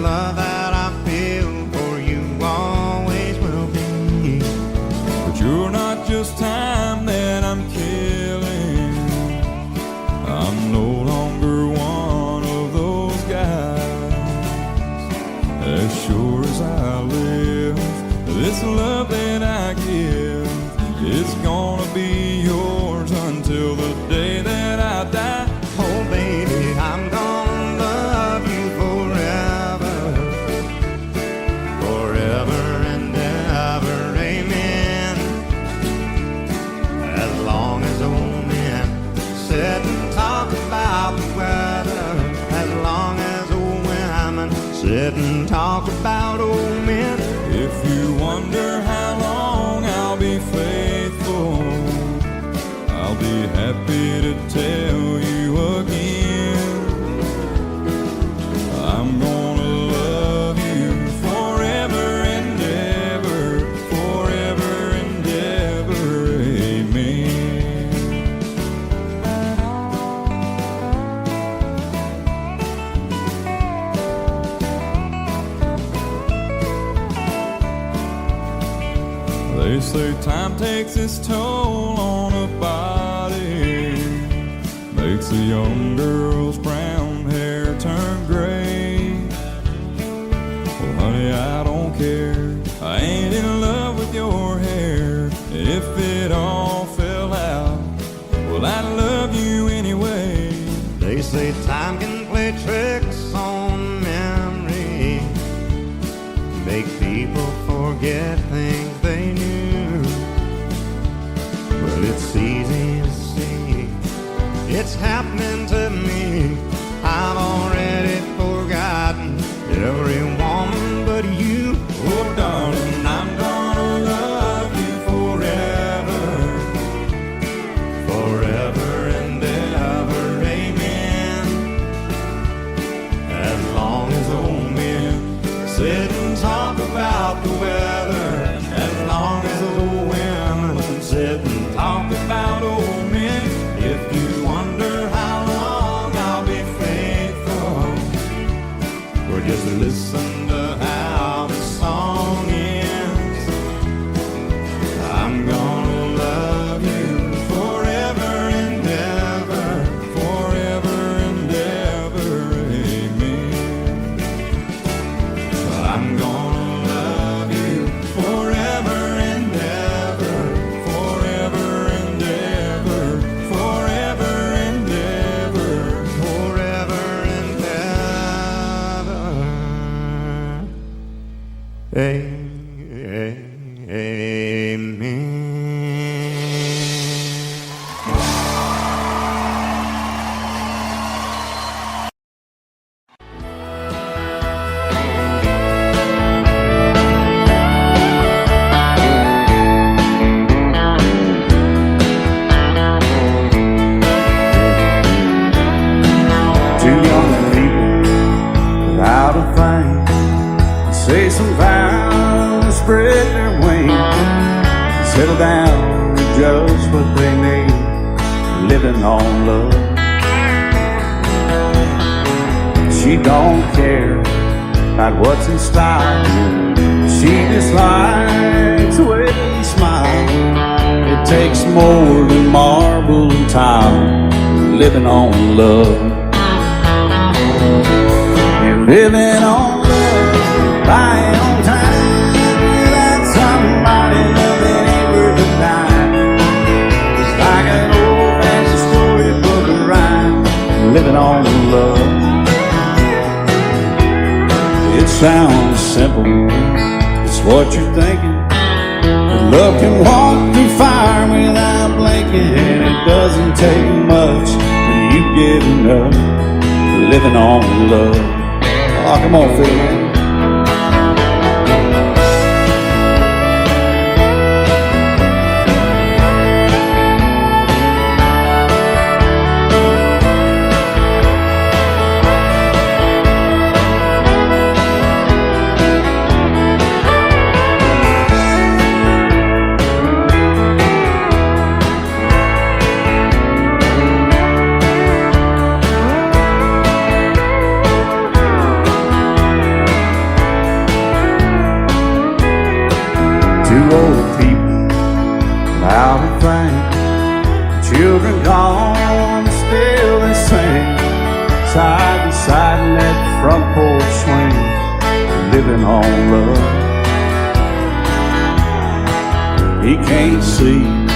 love that I feel for you always will be. But you're not just time that I'm killing. I'm no longer one of those guys. As sure as I live, this love that I give is gonna be yours until the day that I die. Oh baby, I'm gonna love you forever, forever and ever, amen. As long as old men sit and talk about the weather, as long as old women sit and talk about old men. If you wonder how long I'll be faithful, I'll be happy to tell you again. I'm gonna love you forever and ever, forever and ever, amen. They say time takes its toll on a body, makes a young girl's brown hair turn gray. Well, honey, I don't care. I ain't in love with your hair. If it all fell out, well, I'd love you anyway. They say time can play tricks on memory, make people forget things they knew. Well, it's easy to see, it's happening to me. I've already forgotten every woman but you. Oh darling, I'm gonna love you forever, forever and ever, amen. As long as old men sit and talk about the weather, as long as old women sit and talk about old men. If you wonder how long I'll be faithful, or just listen to how the song ends. I'm gonna love you forever and ever, forever and ever, amen. I'm gonna love you forever and ever, forever and ever, forever and ever, forever and ever, amen. Two young people without a thing, say some vows, spread their wings, settle down to just what they need, living on love. She don't care about what's in style, she just likes the way they smile. It takes more than marble and tile, living on love. You're living on love, buying on time, without somebody loving ain't worth a dime. It's like an old-fashioned storybook of rhyme, living on love. It sounds simple, it's what you're thinking, but love can walk through fire without blinking. It doesn't take much for you giving up, living on love. Oh, come on, Phil. front porch swing, living on love. He can't sleep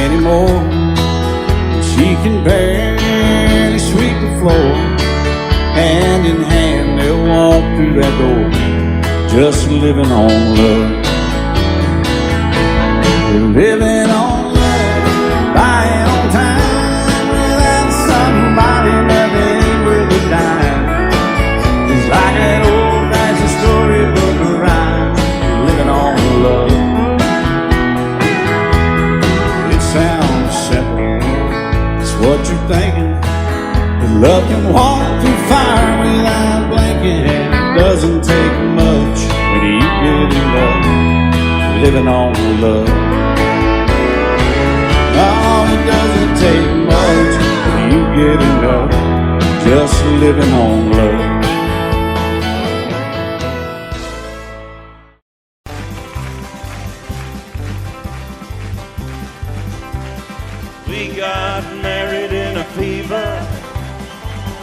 anymore. She can barely sweep the floor. Hand in hand, they'll walk through that door, just living on love. They're living on love, buying on time without somebody that ain't worth a dime. It's like an old-fashioned storybook rhyme, living on love. It sounds simple, it's what you're thinking. But love can walk through fire without blinking, and it doesn't take much when you get in love, living on love. Oh, it doesn't take much when you get in love, just living on love. We got married in a fever,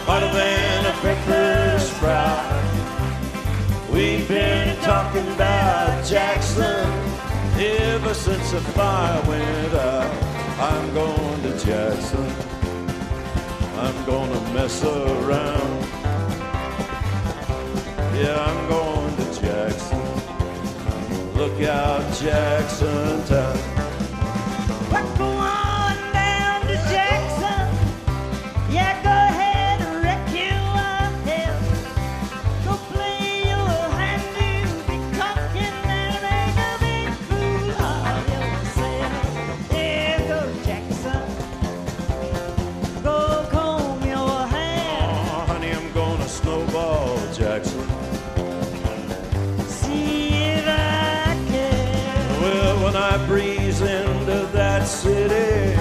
hotter than a pepper sprout. We've been talking about Jackson ever since the fire went out. I'm going to Jackson, I'm gonna mess around. Yeah, I'm going to Jackson, look out Jackson town. We're going down to Jackson. Yeah, go ahead and wreck your head. Go play your hand, you'll be talking and ain't a big fool of yourself. Yeah, go Jackson. Go comb your hair. Oh, honey, I'm gonna snowball Jackson. See if I can. Well, when I breeze into that city,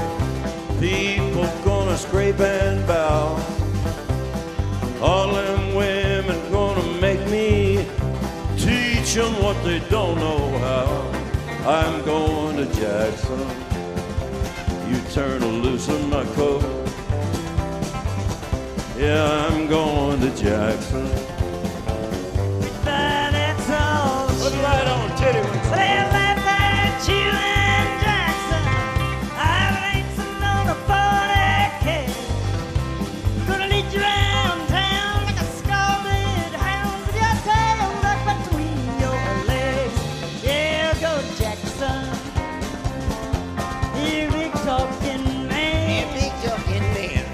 people gonna scrape and bow. All them women gonna make me teach them what they don't know how. I'm going to Jackson, you turn loose in my coat. Yeah, I'm going to Jackson. But that's all. Put it right on, titty whips. They laugh at you and Jackson. I've racing on a 40K. Gonna lead you around town like a scalded hound with your tail tucked between your legs. Yeah, go Jackson. You big talking man.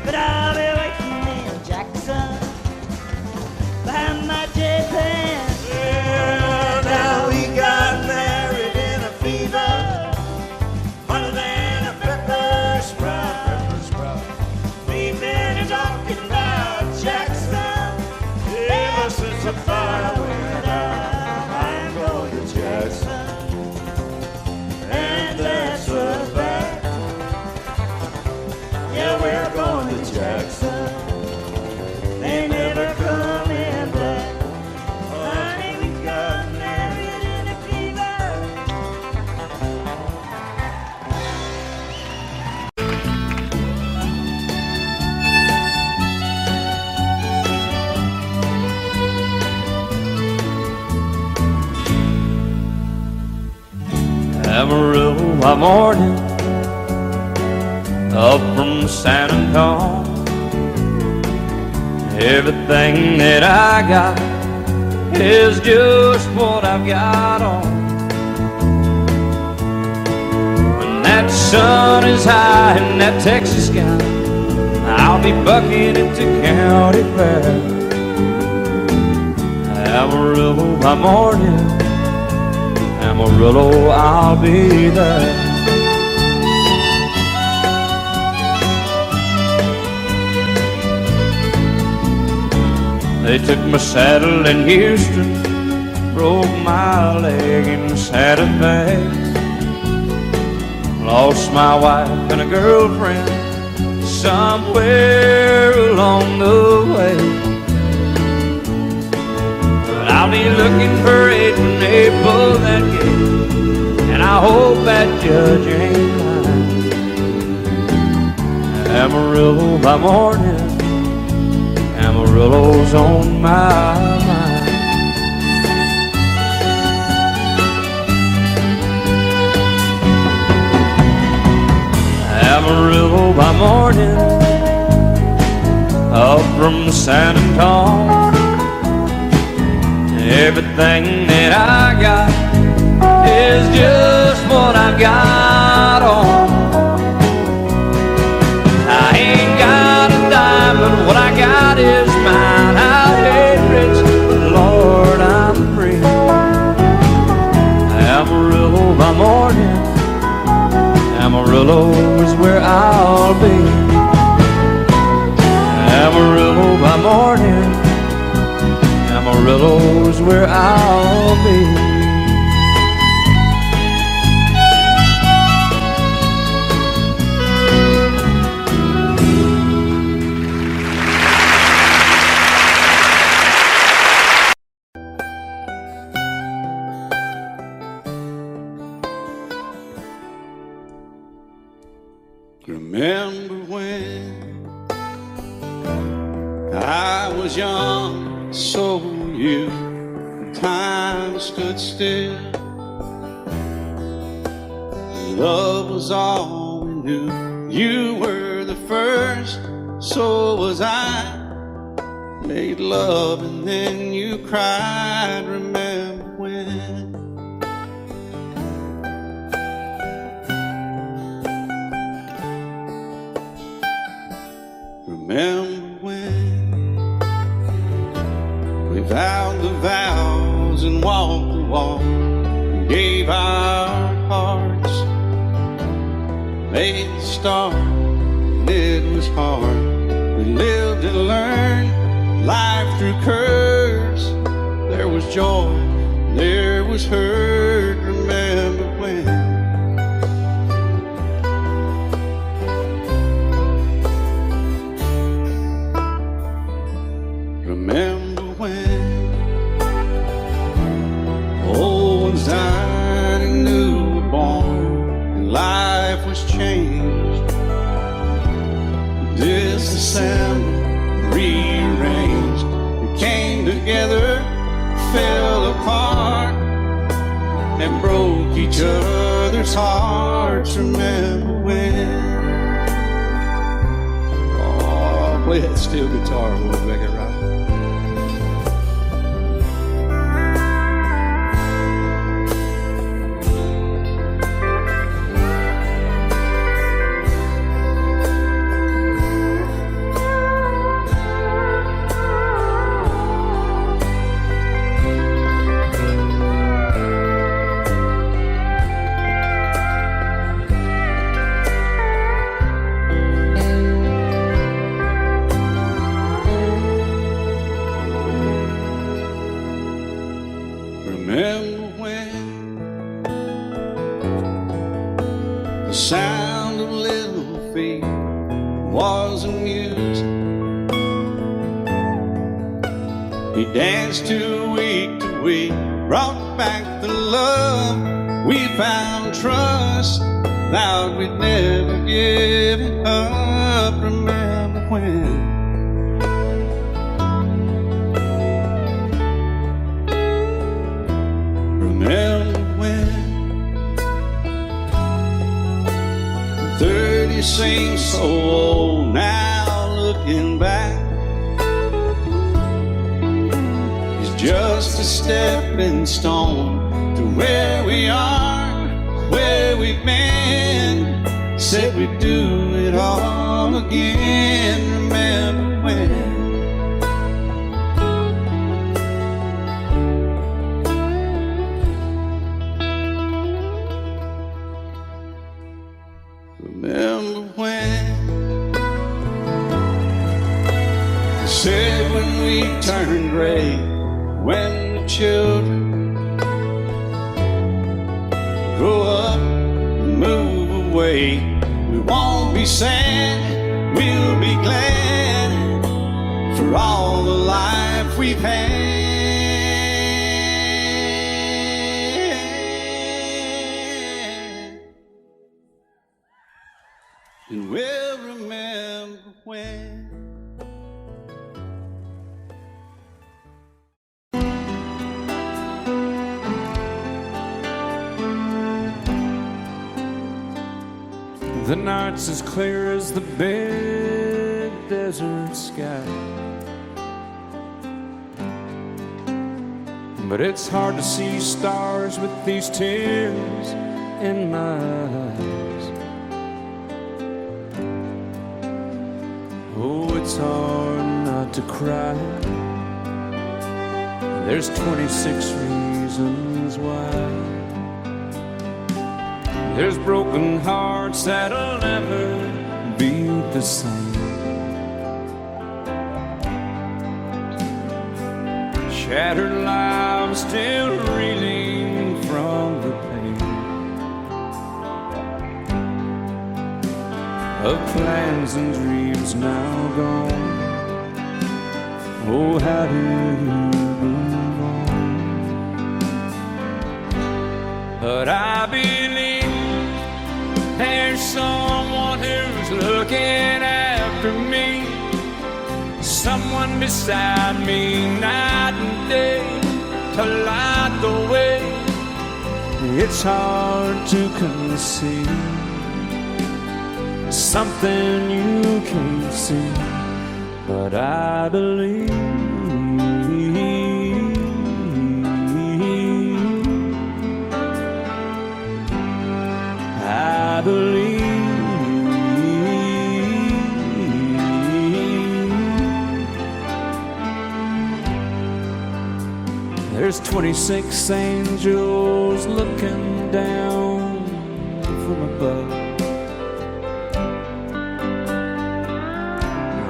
But I'll be waiting in Jackson behind my J-Pan. Yeah, now we got married in a fever, hotter than a pepper sprout. We've been talking about Jackson ever since the fire went out. I'm going to Jackson, and that's a fact. Yeah, we're going to Jackson. They never coming back. Honey, we got married in a fever. Amarillo by morning, up from San Antonio. Everything that I got is just what I've got on. When that sun is high in that Texas sky, I'll be bucking into county fair. Amarillo by morning, Amarillo, I'll be there. They took my saddle in Houston, broke my leg in Santa Fe. Lost my wife and a girlfriend somewhere along the way. But I'll be looking for it when they pull that gate, and I hope that judge ain't lying. Amarillo by morning, Amarillo Amarillo's on my mind. Amarillo by morning, up from San Antonio. Everything that I got is just what I got on. I ain't got a dime, but what I got is mine. I ain't rich, but Lord, I'm free. Amarillo by morning, Amarillo is where I'll be. Amarillo by morning, Amarillo is where I'll be. Remember when I was young, so were you. Time stood still. Love was all we knew. You were the first, so was I. Made love and then you cried. Remember when? Remember when we vowed the vows and walked the walk, and gave our hearts, made the start, and it was hard. We lived and learned life through curves. There was joy, there was hurt. Remember when? Remember when old ones died and new were born, and life was changed, disassembled, rearranged. We came together, fell apart, and broke each other's hearts. Remember when? Oh, play that steel guitar, we'll make it right. Remember when the sound of little feet was a music? We danced to week, brought back the love. We found trust, vowed we'd never give it up. Remember when? Remember when 30 seems so old now, looking back. It's just a stepping stone to where we are, where we've been. Said we'd do it all again. Remember when? Remember when they said when we turn gray, when the children grow up and move away, we won't be sad, we'll be glad for all the life we've had. And we'll remember when The night's as clear as the big desert sky. But it's hard to see stars with these tears in my eyes. Oh, it's hard not to cry. There's 26 reasons why. There's broken hearts that'll never be the same. Shattered lives still reeling from the pain of plans and dreams now gone. Oh, how do you move on? But I believe there's someone who's looking after me, someone beside me night and day to light the way. It's hard to conceive something you can't see, but I believe. I believe. There's 26 angels looking down from above,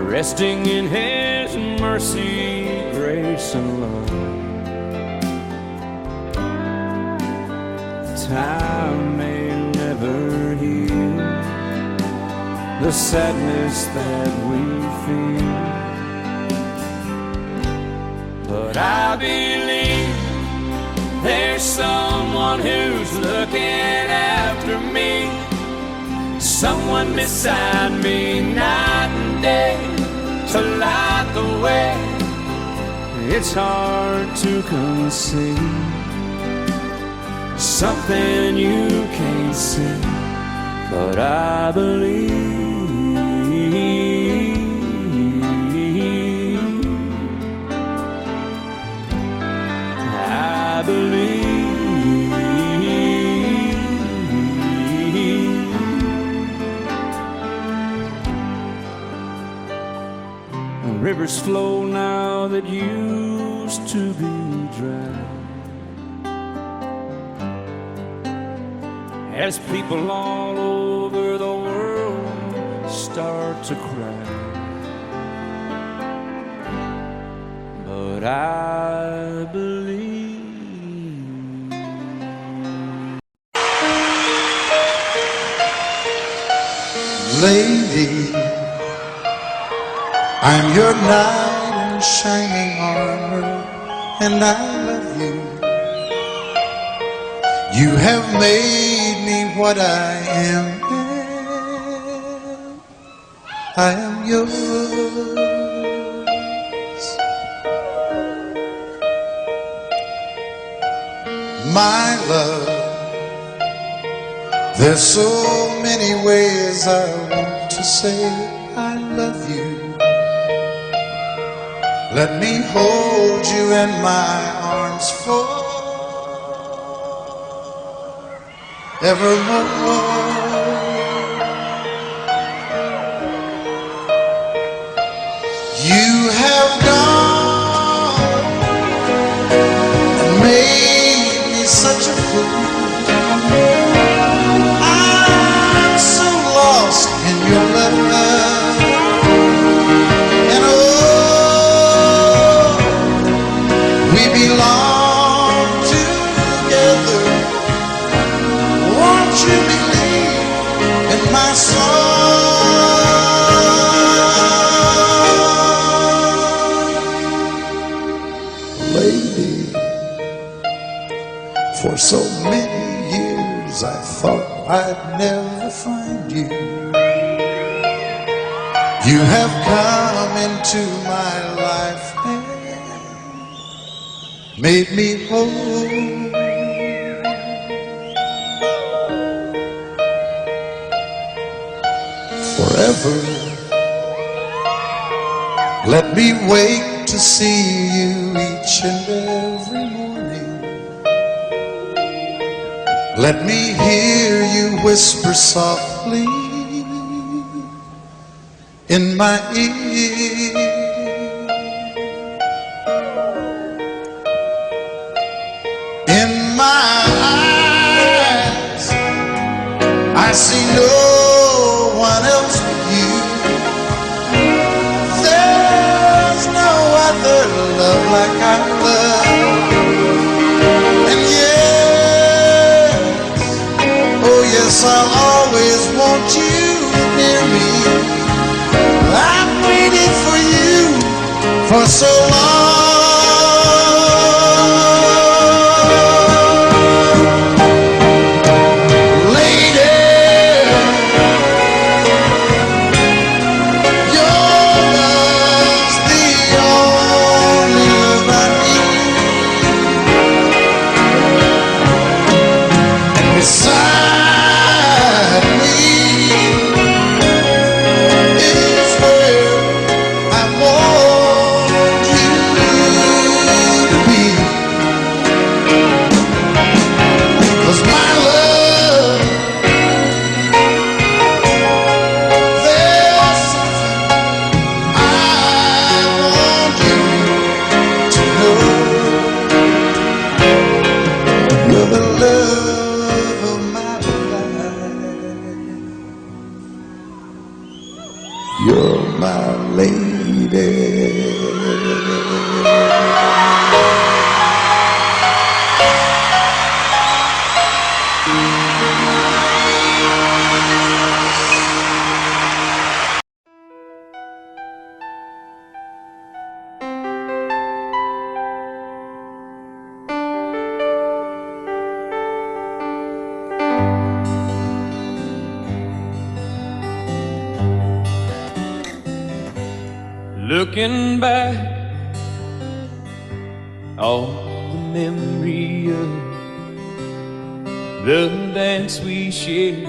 resting in His mercy, grace, and love. Time may never heal the sadness that we feel, but I believe there's someone who's looking after me, someone beside me night and day to light the way. It's hard to conceive something you can't see, but I believe. I believe. Rivers flow now that used to be dry, as people all over the world start to cry. But I believe. Lady, I'm your knight in shining armor, and I love you. You have made me what I am. I am yours. My love, there's so many ways I want to say I love you. Let me hold you in my arms forevermore. You have gone and made me such a fool. I'm so lost in your love, and oh, we belong together. Won't you believe in my song? Lady, for so many years I thought I'd never find you. You have come into my life and made me whole. suffer. Let me wake to see you each and every morning. Let me hear you whisper softly in my ear. In my eyes, I see no one else but you. There's no other love like our love. And yes, oh yes, I'll always want you near me. I've waited for you for so long. You're my lady. Looking back on the memory of the dance we shared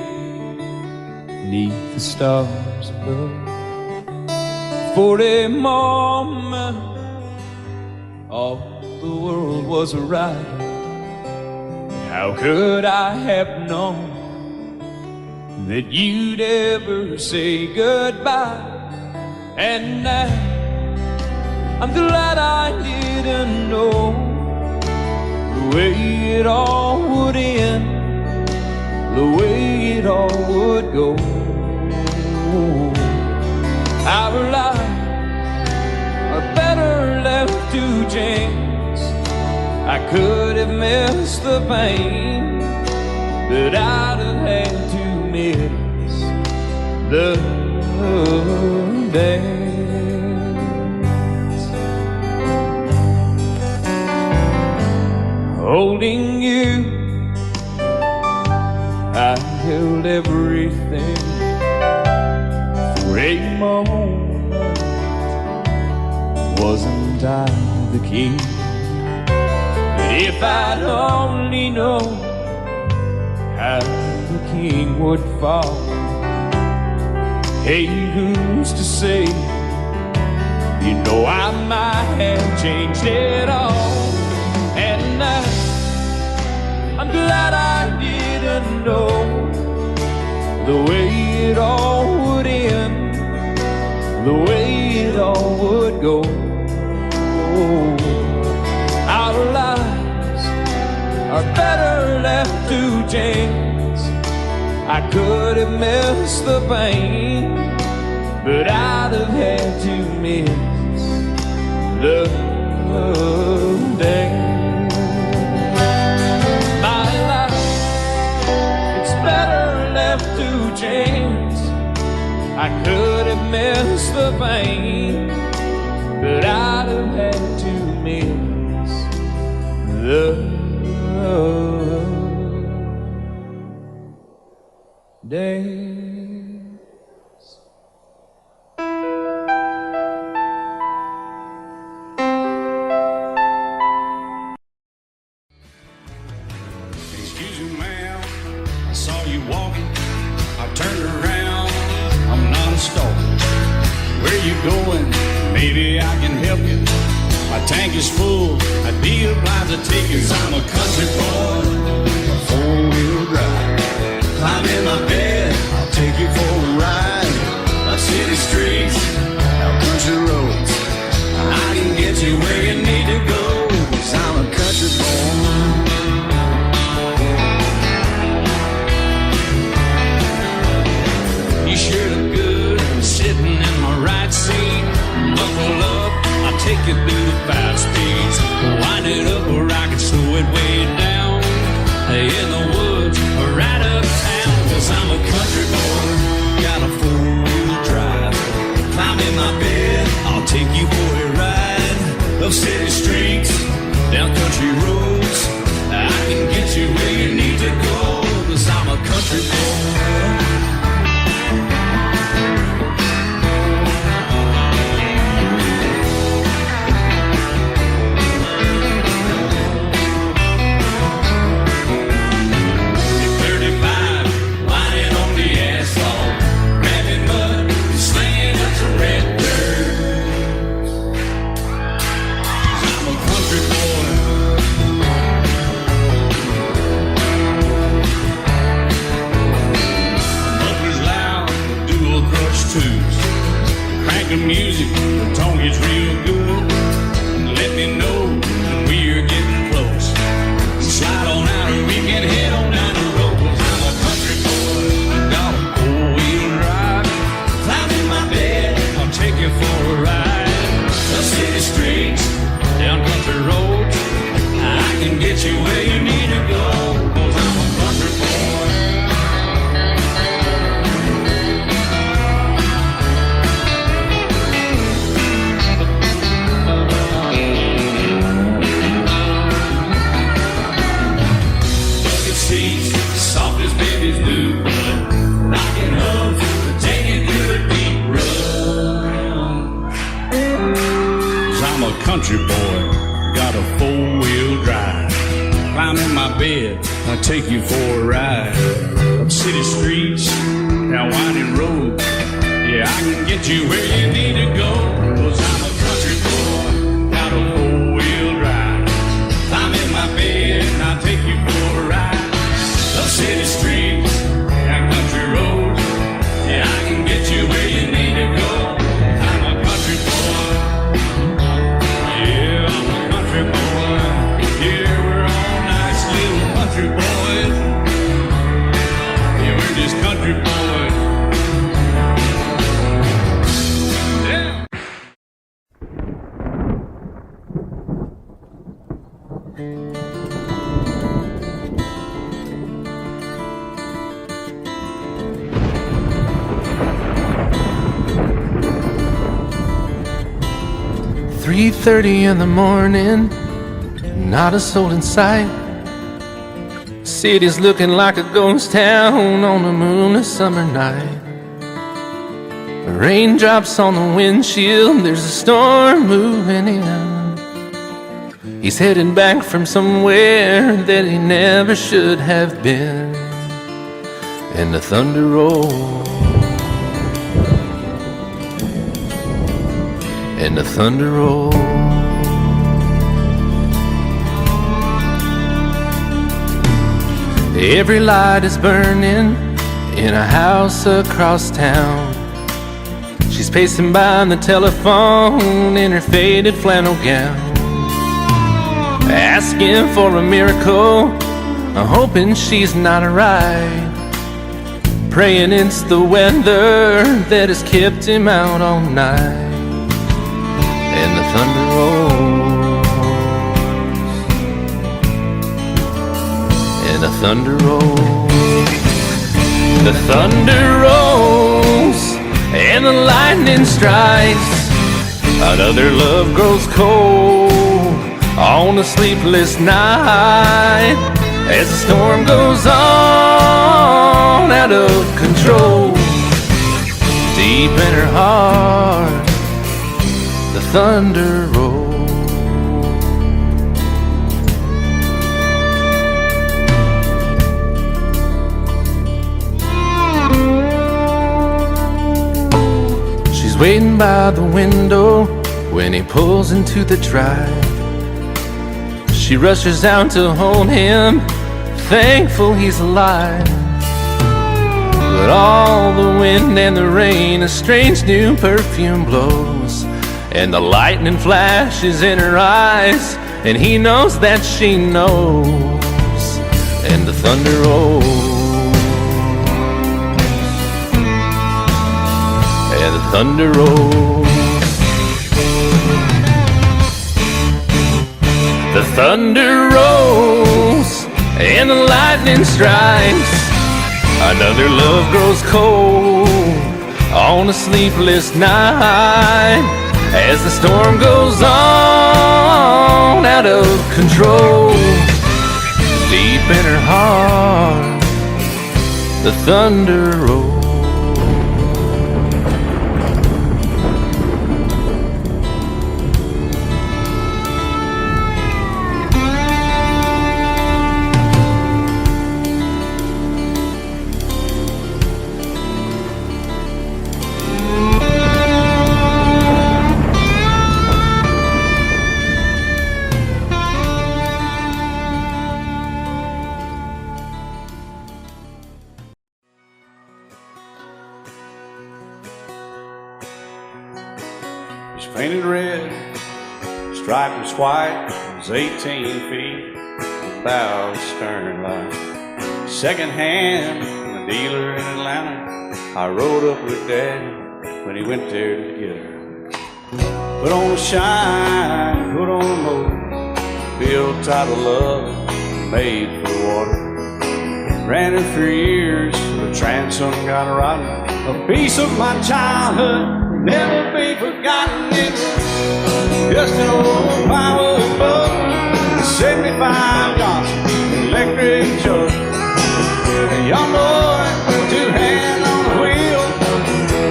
neath the stars above. For a moment all the world was right. How could I have known that you'd ever say goodbye? And now I'm glad I didn't know the way it all would end, the way it all would go. Our lives are better left to chance. I could have missed the pain, but I'd have had to miss the dance. Holding you, I held everything. For a moment, wasn't I the king? But if I'd only known how the king would fall, hey, who's to say? You know I might have changed it all. And now I'm glad I didn't know the way it all would end, the way it all would go. Our lives are better left to chance. I could have missed the pain, but I'd have had to miss the dance. My life, it's better left to chance. I could have missed the pain, but I'd have had to miss the dance. Excuse me, ma'am, I saw you walking. I turned around, I'm not a stalker. maybe I can help you. My tank is full, I'd be obliged to take you. 'Cause I'm a country boy, a four-wheel drive. Climb in my bed, I'll take you for a ride. Up city streets, out country roads, I can get you where you need to go. 'Cause I'm a country boy. You sure look good sitting in my right seat. Buckle up, I'll take you through the 5 speeds. Wind it up or I can slow it way down. In the woods or right uptown. 'Cause I'm a country boy, got a 4-wheel drive. Climb in my bed, I'll take you for a ride. Up city streets, down country roads, I can get you where you need to go. 'Cause I'm a country boy. Crank the music, the tone gets real good. Let me know when we're getting close. Slide on out and we can head on down the road. 'Cause I'm a country boy, got a 4-wheel drive. Climb in my bed, I'll take you for a ride. Up city streets, down country roads, I can get you where you need to go. 'Cause I'm a country boy. Soft as babies do, rockin' up to take it through the deep run. 'Cause I'm a country boy, got a 4-wheel drive. Climb in my bed, I'll take you for a ride. Up city streets, down winding roads, yeah, I can get you where you need to go. 'Cause I'm a country boy, got a 4-wheel drive. Climb in my bed, I'll take you for a ride. Up city streets, down country roads, yeah, I can get you where you need to go. I'm a country boy, yeah, I'm a country boy. Yeah, we're all nice little country boys. Yeah, we're just country boys. Yeah. 3:30 in the morning, not a soul in sight. City's looking like a ghost town on a moonless summer night. Raindrops on the windshield, there's a storm moving in. He's heading back from somewhere that he never should have been. And the thunder rolls, and the thunder rolls. Every light is burning in a house across town. She's pacing by the telephone in her faded flannel gown, asking for a miracle, hoping she's not alright, praying it's the weather that has kept him out all night. And the thunder rolls, and the thunder rolls. The thunder rolls, and the lightning strikes. Another love grows cold on a sleepless night, as the storm goes on out of control. Deep in her heart, the thunder rolls. She's waiting by the window When he pulls into the drive, she rushes out to hold him, thankful he's alive. But all the wind and the rain, a strange new perfume blows, and the lightning flashes in her eyes, and he knows that she knows, and the thunder rolls, and the thunder rolls. The thunder rolls and the lightning strikes. Another love grows cold on a sleepless night, as the storm goes on out of control. Deep in her heart, the thunder rolls. It's painted red, striped was white, it was 18 feet, without stern light. Second hand from a dealer in Atlanta, I rode up with Daddy when he went there to get her. Put on a shine, put on a motor, built out of love, made for water. Ran it for years, the transom got rotten. A piece of my childhood never be forgotten. It was just an old plywood boat, 75 Johnson electric jug. A young boy, two hands on the wheel.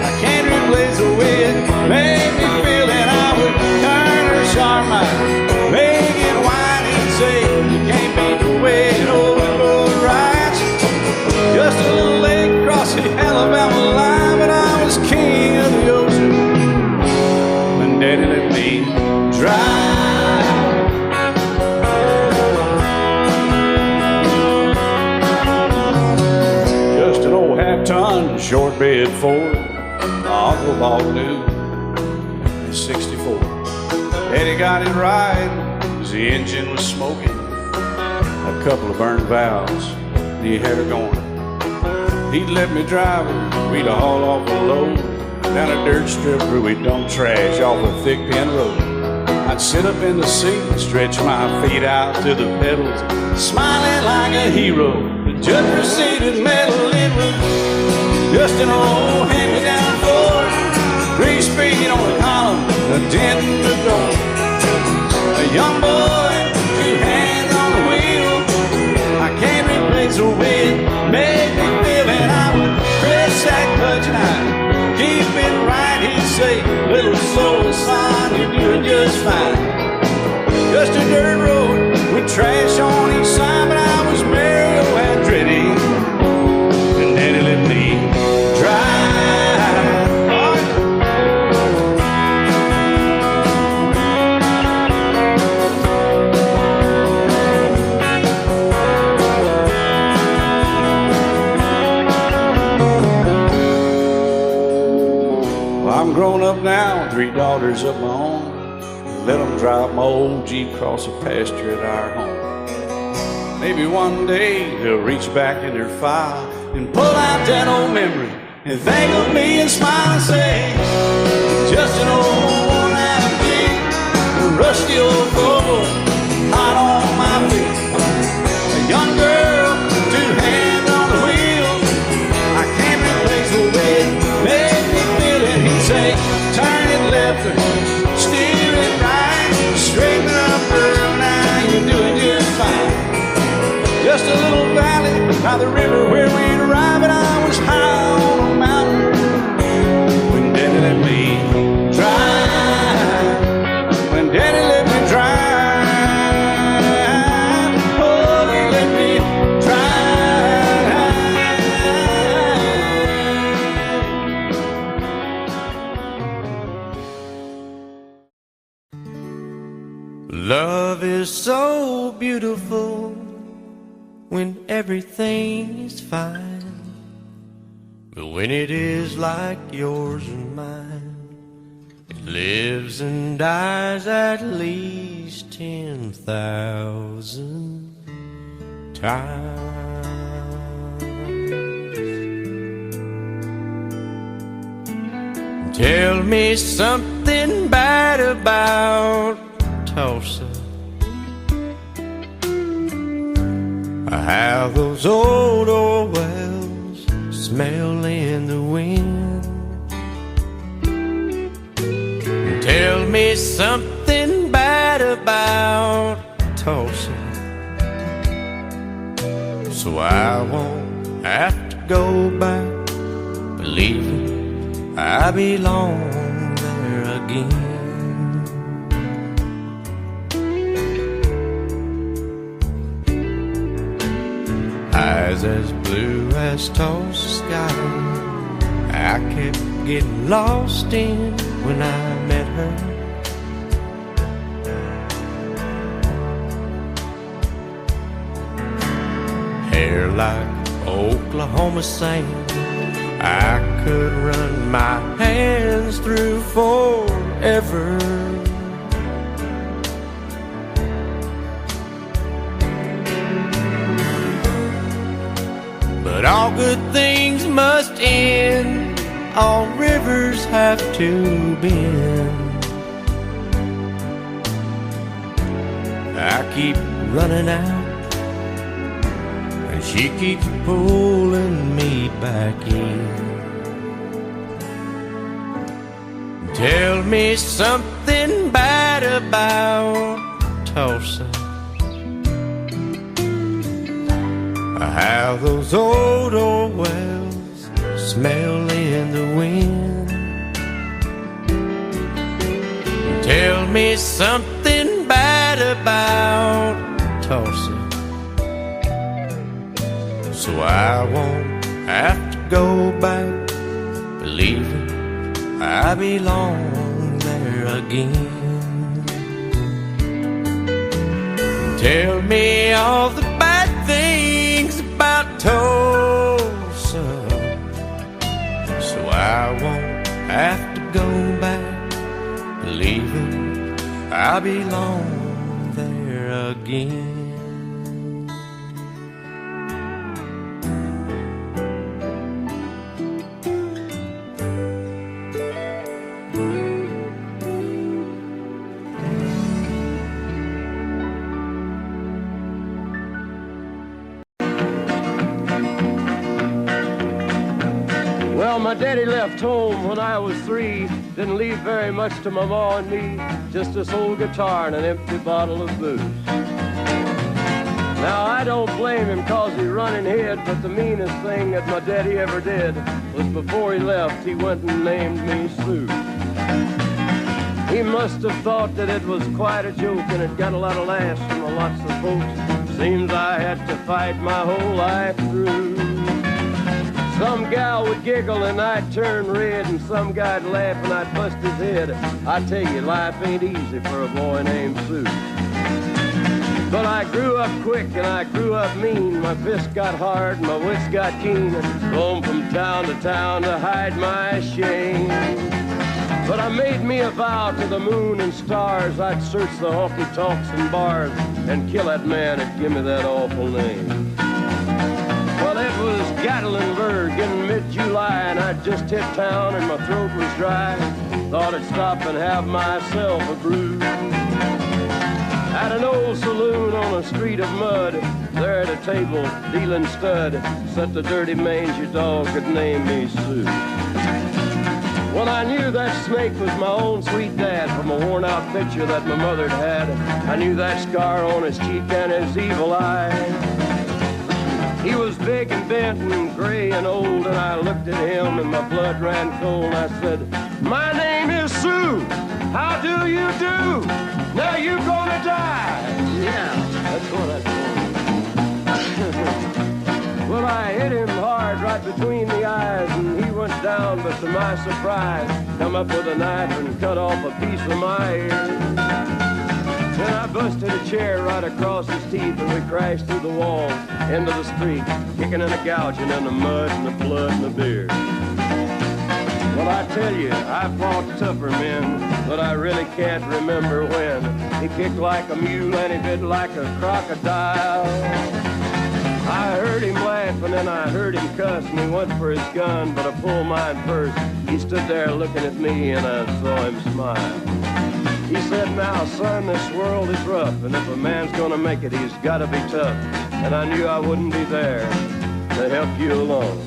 I can't replace the way it made me feel that I would turn her sharp mind, make it whine and say you can't beat the way it overboard rides. Just a little lake across the Alabama line, but I was king of the ocean when Daddy let me drive. Just an old half-ton short bed Ford my uncle bought new in '64. Daddy got it right as the engine was smoking, a couple of burned valves, and he had her going. He'd let me drive her, we'd haul off a load down a dirt strip where we'd dump trash off a thick pin road. I'd sit up in the seat and stretch my feet out to the pedals, smiling like a hero. The judge proceeded metal, it was just an old hand-me-down Ford, 3-speed on the column, a dent in the door. A young boy, two hands on the wheel. I can't replace the way it made me feel, and I would press that clutch and I'd keep it right. He'd say, little soul, son, you're doing just fine. Just a dirt road with trash on each side, but I was Mario Andretti, and Daddy let me drive. I'm grown up now, 3 daughters of my own. Let them drive my old Jeep across the pasture at our home. Maybe one day they'll reach back in their file and pull out that old memory and think of me and smile and say, just an old worn-out Jeep, a rusty old Volvo, hot on my feet. A young girl, 2 hands on the wheel. I can't replace the way it made me feel it. He'd say, turn it left or steer it right, straighten up, girl, now you're doing just fine. Just a little valley by the river where we'd arrive, and I was high on a mountain when Daddy let me drive. When Daddy let me drive, oh, he let me Love is so beautiful when everything is fine, but when it is like yours and mine, it lives and dies at least 10,000 times. Tell me something bad about Tulsa, how those old wells smell in the wind. Tell me something bad about Tulsa, so I won't have to go back believing I belong there again. Eyes as blue as Tulsa sky, I kept getting lost in when I met her. Hair like Oklahoma sand, I could run my hands through forever. But all good things must end, all rivers have to bend. I keep running out, and she keeps pulling me back in. Tell me something bad about Tulsa, how those old wells smell in the wind. Tell me something bad about Tulsa, so I won't have to go back believing I belong there again. Tell me all the bad things about Tulsa, so I won't have to go back believing I belong there again. Well, my daddy left home when I was 3. Didn't leave very much to my ma and me, just this old guitar and an empty bottle of booze. Now, I don't blame him 'cause he running hid, but the meanest thing that my daddy ever did was before he left, he went and named me Sue. He must have thought that it was quite a joke, and it got a lot of laughs from lots of folks. Seems I had to fight my whole life through. Some gal would giggle and I'd turn red, and some guy'd laugh and I'd bust his head. I tell you, life ain't easy for a boy named Sue. But I grew up quick and I grew up mean. My fists got hard and my wits got keen. Roamed from town to town to hide my shame. But I made me a vow to the moon and stars, I'd search the honky-tonks and bars and kill that man that give me that awful name. Well, it was Gatlinburg in mid-July, and I'd just hit town and my throat was dry. Thought I'd stop and have myself a brew. At an old saloon on a street of mud, there at a table, dealing stud, sat the dirty mangy dog that named me Sue. Well, I knew that snake was my own sweet dad from a worn-out picture that my mother'd had. I knew that scar on his cheek and his evil eye. He was big and bent and gray and old, and I looked at him and my blood ran cold. I said, "My name is Sue. How do you do? Now you gonna die." Yeah, that's what I told him. Well, I hit him hard right between the eyes, and he went down, but to my surprise, come up with a knife and cut off a piece of my ear. Then I busted a chair right across his teeth, and we crashed through the walls into the street, kicking and a gouging in the mud and the blood and the beer. Well, I tell you, I fought tougher men, but I really can't remember when. He kicked like a mule and he bit like a crocodile. I heard him laugh and then I heard him cuss, and he went for his gun, but I pulled mine first. He stood there looking at me and I saw him smile. He said, now, son, this world is rough, and if a man's gonna make it, he's gotta be tough. And I knew I wouldn't be there to help you along.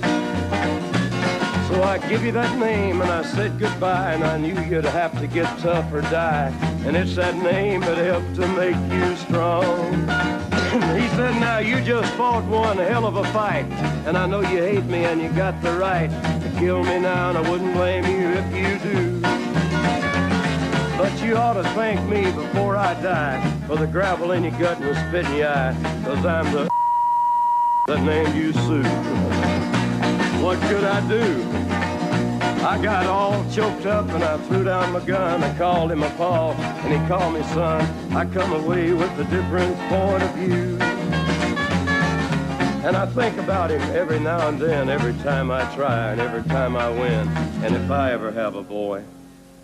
So I give you that name and I said goodbye, and I knew you'd have to get tough or die. And it's that name that helped to make you strong. He said, now you just fought one hell of a fight, and I know you hate me and you got the right to kill me now, and I wouldn't blame you if you do. But you ought to thank me before I die for the gravel in your gut and the spit in your eye, 'cause I'm the that named you Sue. What could I do? I got all choked up and I threw down my gun. I called him a paw and he called me son. I come away with a different point of view. And I think about him every now and then, every time I try and every time I win. And if I ever have a boy,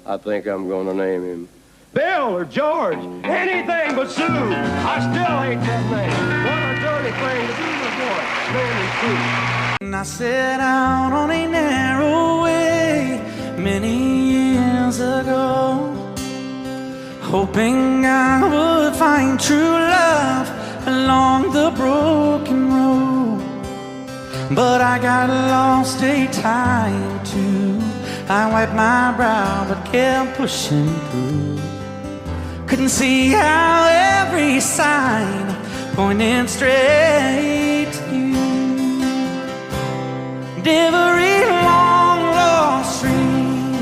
I think I'm gonna name him Bill or George, anything but Sue. I still hate that name. What a dirty thing to do to a boy, naming Sue. And I set out on a narrow way many years ago, hoping I would find true love along the broken road. But I got lost a time or two. I wiped my brow but kept pushing through. Couldn't see how every sign pointed straight to you. Every long lost stream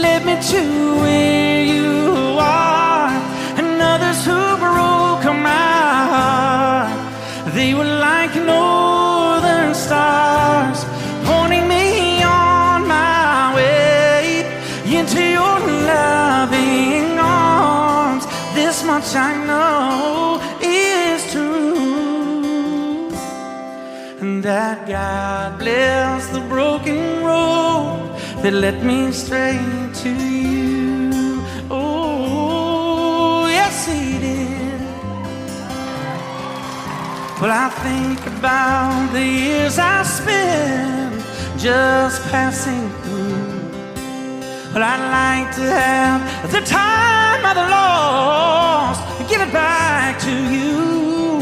led me to where you are, and others who broke my heart, they were like northern stars, pointing me on my way into your loving arms. This much I know is true, and that God bless the broken road that led me straight to you. Oh, yes, He did. Well, I think about the years I spent just passing through. Well, I'd like to have the time of the lost, give it back to you.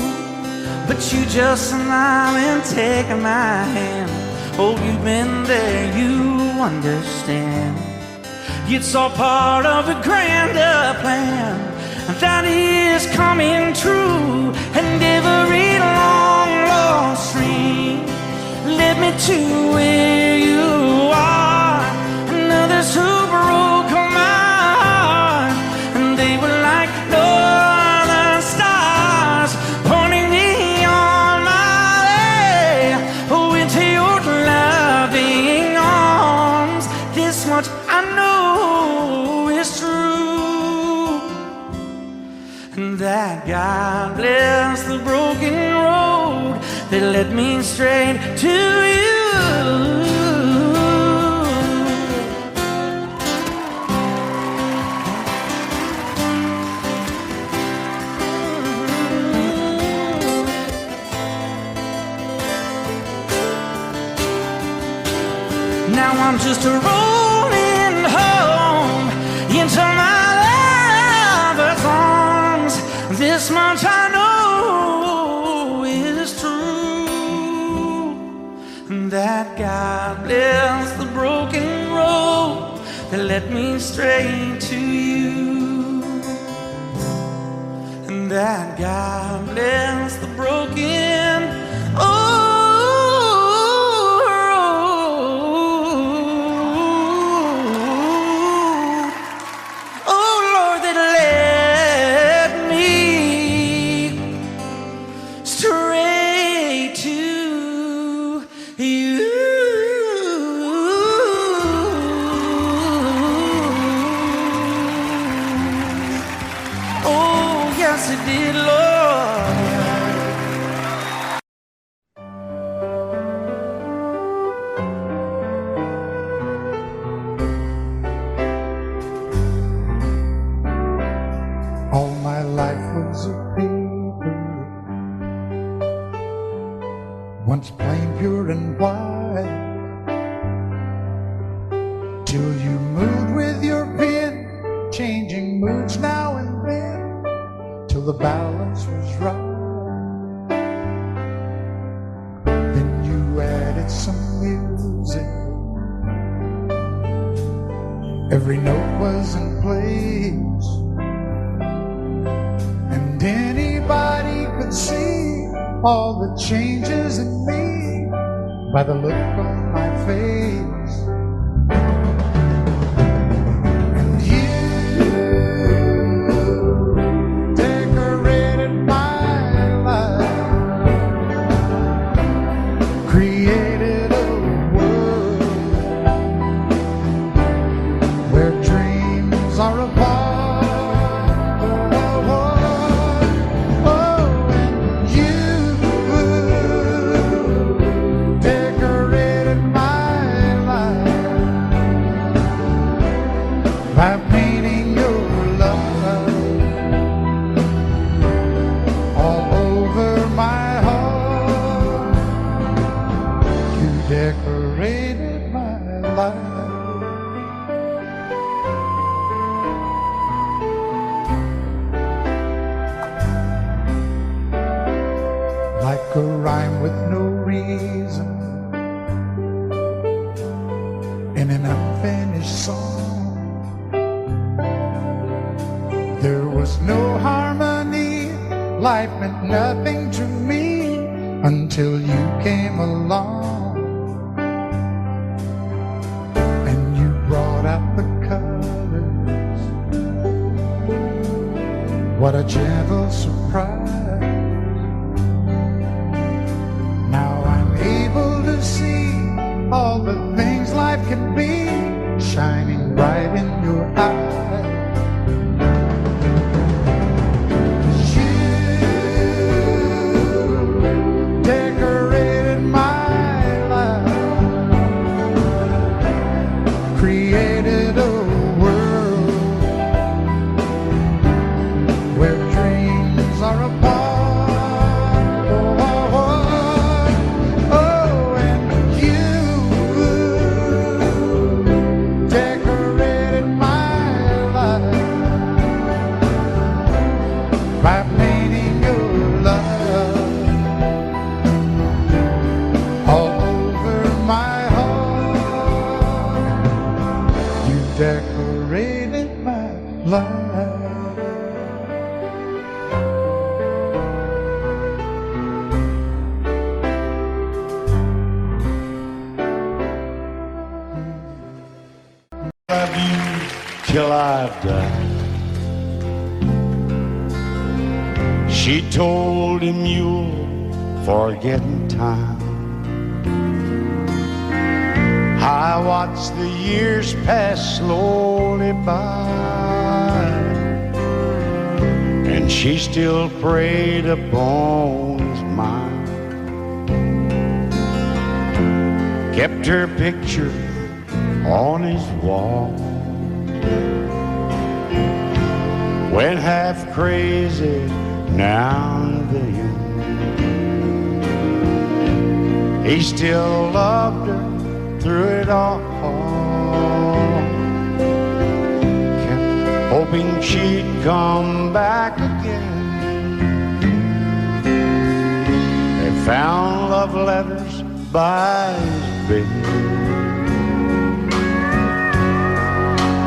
But you just smile and take my hand. Oh, you've been there, you understand. It's all part of a grander plan that is coming true. And every long lost stream led me to where you are, and others who broke my heart, and they were like northern stars, pointing me on my way, oh, into your loving arms. This much I know is true, and that God bless the broken road that led me straight to you. Now I'm just rolling home into my lover's arms. This much I know is true, that God bless the broken road that led me straight to you, and that God bless the broken yes, it did, Lord. All my life was a paper, once plain, pure, and white, till you moved with your pen, changing moods now and then, till the balance was right. Then you added some music, every note was in place, and anybody could see all the changes in me by the look on my face. And you decorated my life, created a world where dreams are apart. By painting your love all over my heart, you decorated my life. Like a rhyme with no reason in an unfinished song, there was no harmony, life meant nothing to me until you came along. And you brought out the colors, what a gentle surprise. Now I'm able to see all the things life can be, shining bright in your eyes. Created a world where dreams are apart. Oh, and you decorated my life by painting your love all over my heart. You decorated my life. Love you till I die. She told him you'll forget in time. I watched the years pass slowly by, and she still preyed upon his mind. Kept her picture on his wall, went half crazy now and then. He still loved her through it all, kept hoping she'd come back again. They found love letters by his bed,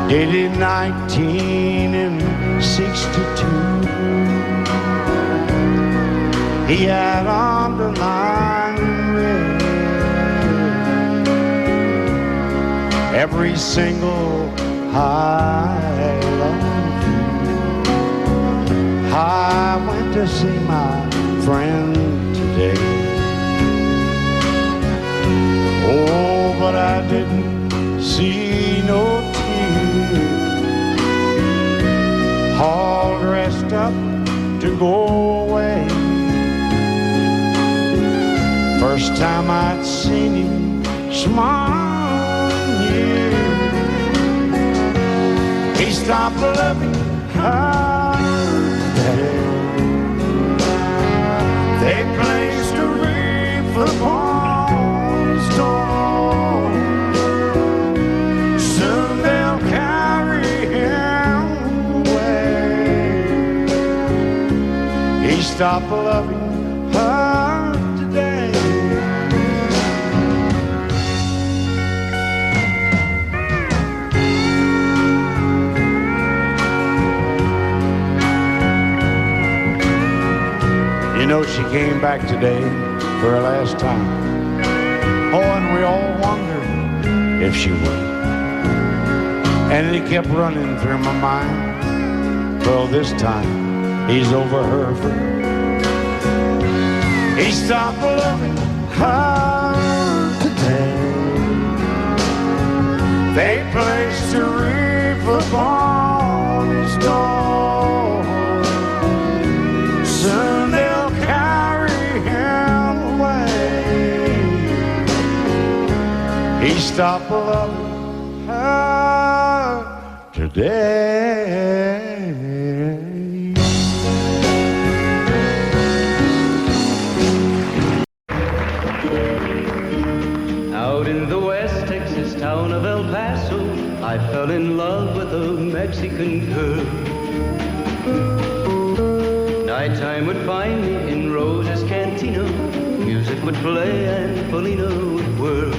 dated 1962. He had underlined red every single I love you. I went to see my friend today. Oh, but I didn't see no tears. All dressed up to go away. First time I'd seen him smile, yeah. He stopped loving her today. They placed a wreath upon his door. Soon they'll carry him away. He stopped loving her today. You know, she came back today for her last time. Oh, and we all wondered if she would. And it kept running through my mind. Well, this time he's over her for good. He stopped loving her today. They placed a wreath upon his door. Soon they'll carry him away. He stopped loving her today. Out in the West Texas town of El Paso, I fell in love with a Mexican girl. Nighttime would find me in Rose's Cantina. Music would play and Felina would whirl.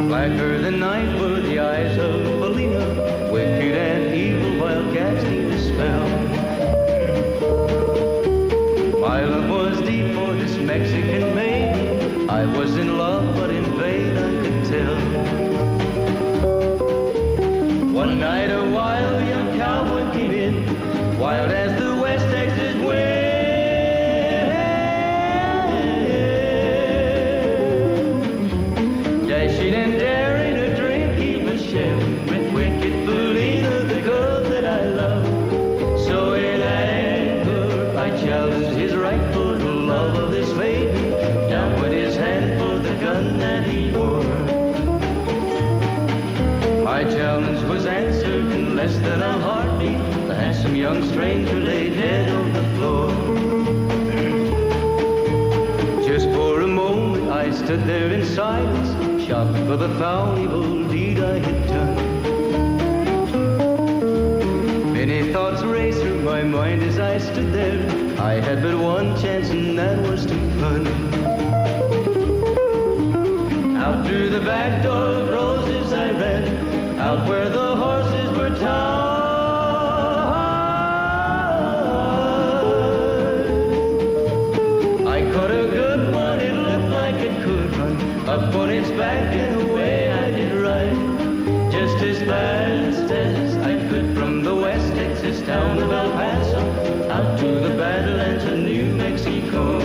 Blacker than night were the eyes of Felina, wicked and evil while cats need a spell. My love was deep for this Mexican maiden. I was in love, but in vain I could tell. One night a wild young cowboy came in, wild as the West Texas wind. Dashing and daring, a drink he was sharing with wicked Felina, the girl that I love. So in anger I challenged his right for the love of this maiden. Down went his hand for the gun that he wore. My challenge was answered in less than a heartbeat. The handsome young stranger laid dead on the floor. Just for a moment I stood there in silence, shocked for the foul evil deed I had done. Many thoughts raced through my mind as I stood there. I had but one chance and that was to run. Out through the back door of Roses I ran, out where the horses were tied. I caught a good one, it looked like it could run. Up on its back and away I did ride, just as fast as I could from the West Texas town of El Paso out to the Badlands of New Mexico.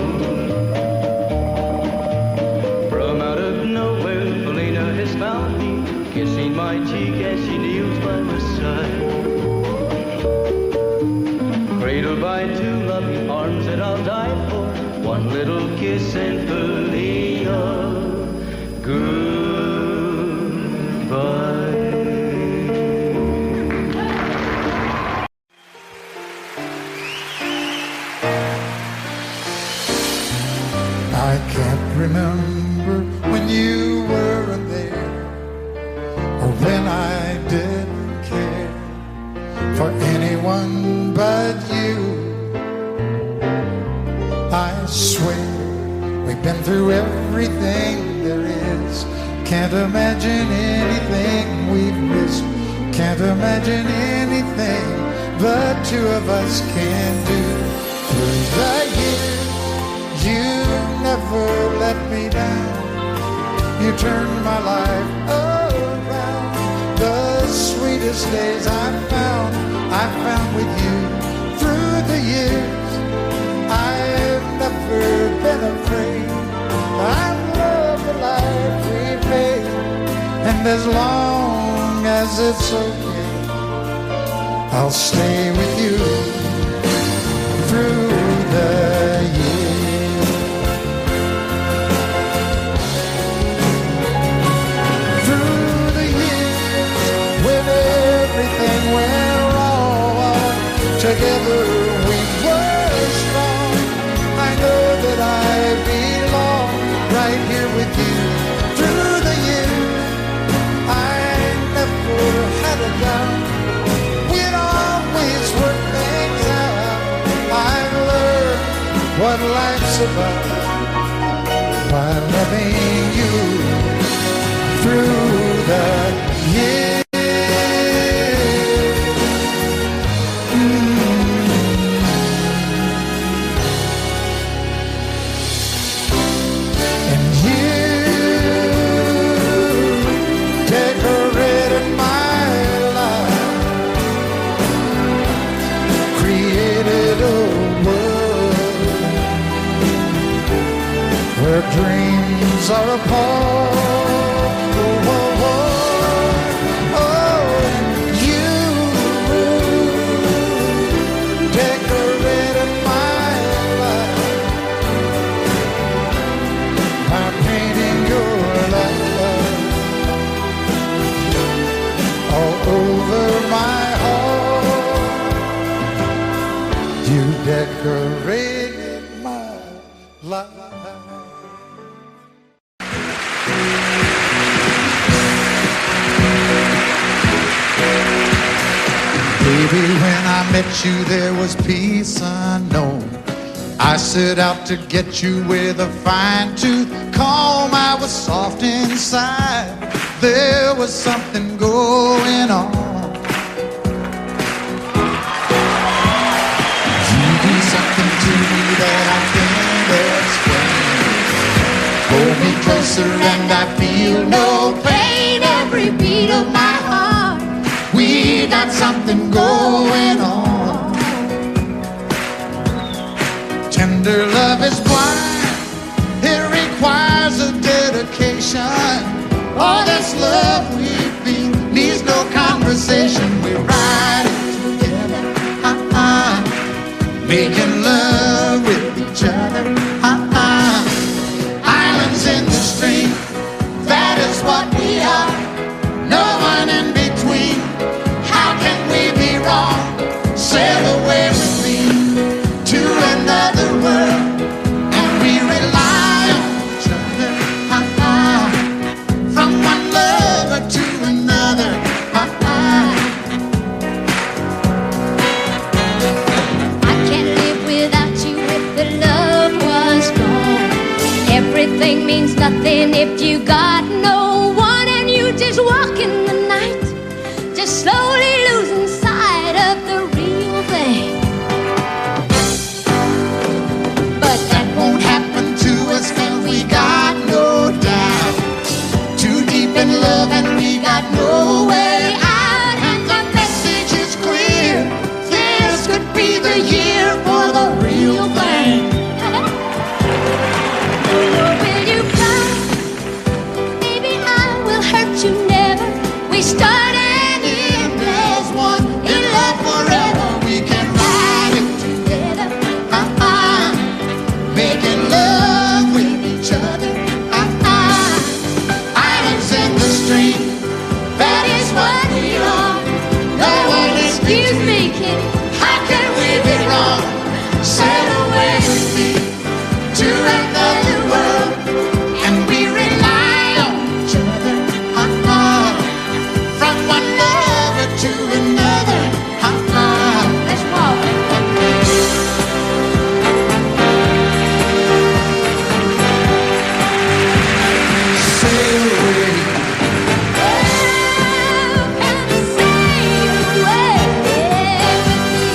From out of nowhere, Felina has found me, kissing my cheek as she kneels by my side. Cradled by two loving arms that I'll die for, one little kiss and Felina, goodbye. I can't remember when you weren't there, or when I didn't care for anyone but you. I swear we've been through everything there is. Can't imagine anything we've missed. Can't imagine anything the two of us can do. Through the years, you never let me down. You turned my life around. The sweetest days I found with you. Through the years, I've never been afraid. I love the life we made, and as long as it's okay, I'll stay with you through the years. Through the years, when everything went wrong, together we were strong. I know that I belong right here with you. Through the years, I never had a doubt. We'd always work things out. I've learned what life's about by loving you through the years. And you decorated my life, created a world where dreams are apart. Oh, oh, oh, oh, you decorated my life by painting your life all over my heart. You decorated my life. Baby, when I met you, there was peace unknown. I set out to get you with a fine-tooth comb. I was soft inside. There was something going on. You do something to me that I can't explain. Hold me closer and I feel no pain. Every beat of my heart, we got something going on. Tender love is blind. It requires a dedication. All this love we feel needs no conversation. We ride it together, making love with each other, Islands in the stream, that is what we are. No one in between. How can we be wrong? Sail away with me to another world, and we rely on each other, from one lover to another. I can't live without you if the love was gone. Everything means nothing if you got no one, and you just walk in the night, just slowly losing sight of the real thing. But that won't happen to us, and we got no doubt. Too deep in love and we got no way out. And the message is clear. This could be the year for the real thing. Will you cry? Baby, I will hurt you never. We started in There's one in love forever. We can ride it together, making love with each other, Islands in the stream, that is what we are. No one is excuse me, kitty. How can we be wrong? Sail away with me to another world, and we rely on each other, from one lover to another. Let's walk. Sail away. Come sail away with me.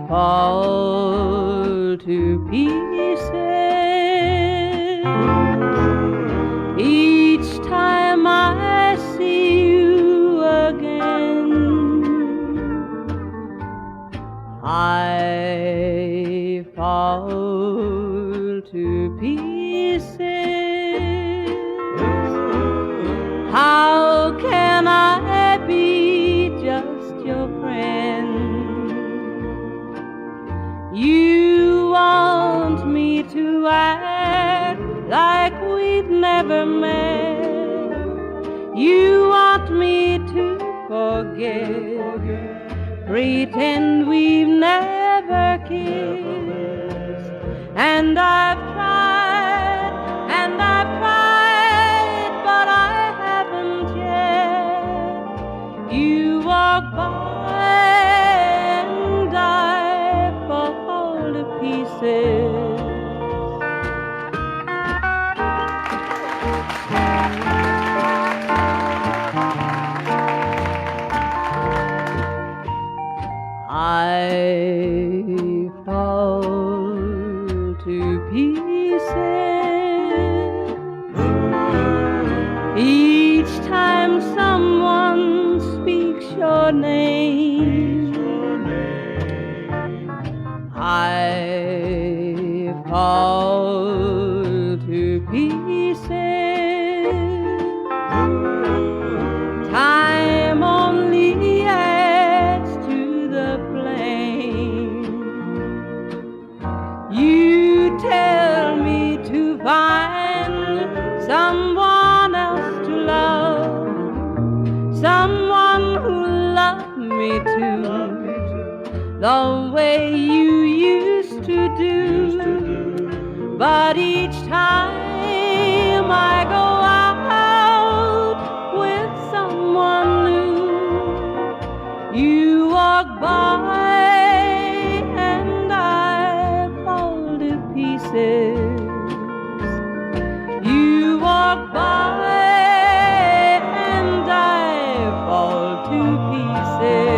fall to pieces each time I see you again. I fall to pieces. How can I be just your friend? You want me to act like we've never met. You want me to forget, pretend we've never kissed. And I've tried, but I haven't yet. You walk by and I fall to pieces. I fall to pieces each time someone speaks your name. I fall to pieces. Time only adds to the flame. You tell me to find someone else to love, someone who loved me too, the way you used to do. But each time I go out with someone new, you walk by and I fall to pieces. You walk by and I fall to pieces.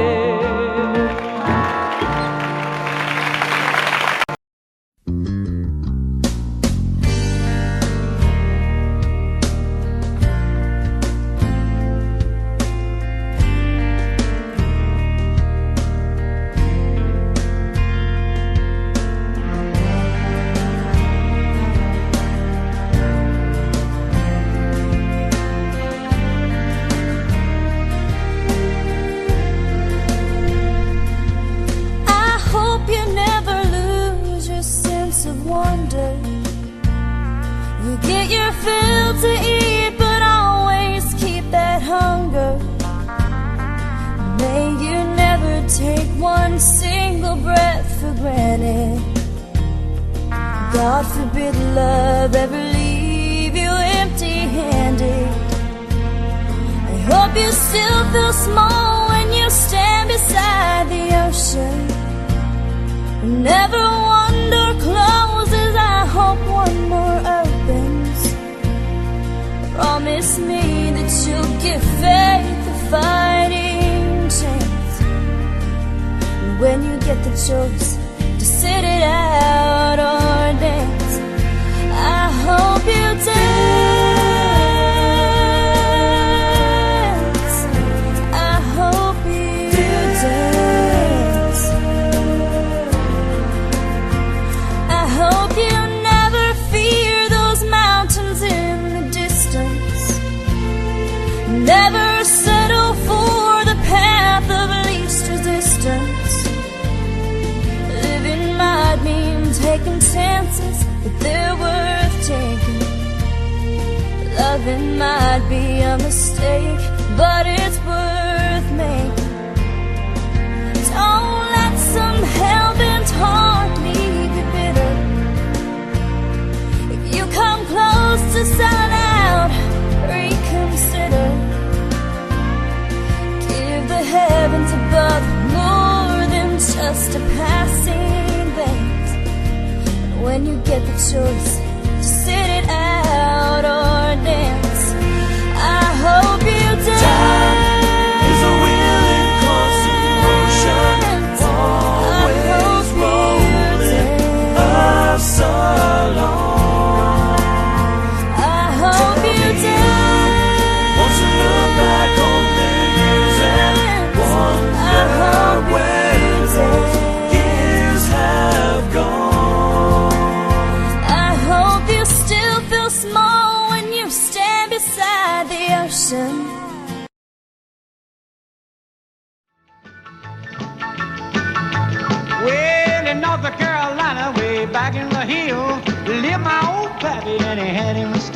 To eat, but always keep that hunger. May you never take one single breath for granted. God forbid love ever leave you empty-handed. I hope you still feel small when you stand beside the ocean. Whenever one door closes, I hope one more opens. Promise me that you'll give faith a fighting chance. And when you get the choice to sit it out or dance, I hope you dance. I hope you dance. I hope you never fear those mountains in never settle for the path of least resistance. Living might mean taking chances, but they're worth taking. Loving might be a mistake, but it's worth making. Don't let some hell-bent heart leave you bitter. If you come close to selling out, reconsider. The heavens above more than just a passing glance. And when you get the choice to sit it out or dance, I hope you dance. Time is a willing constant motion. I hope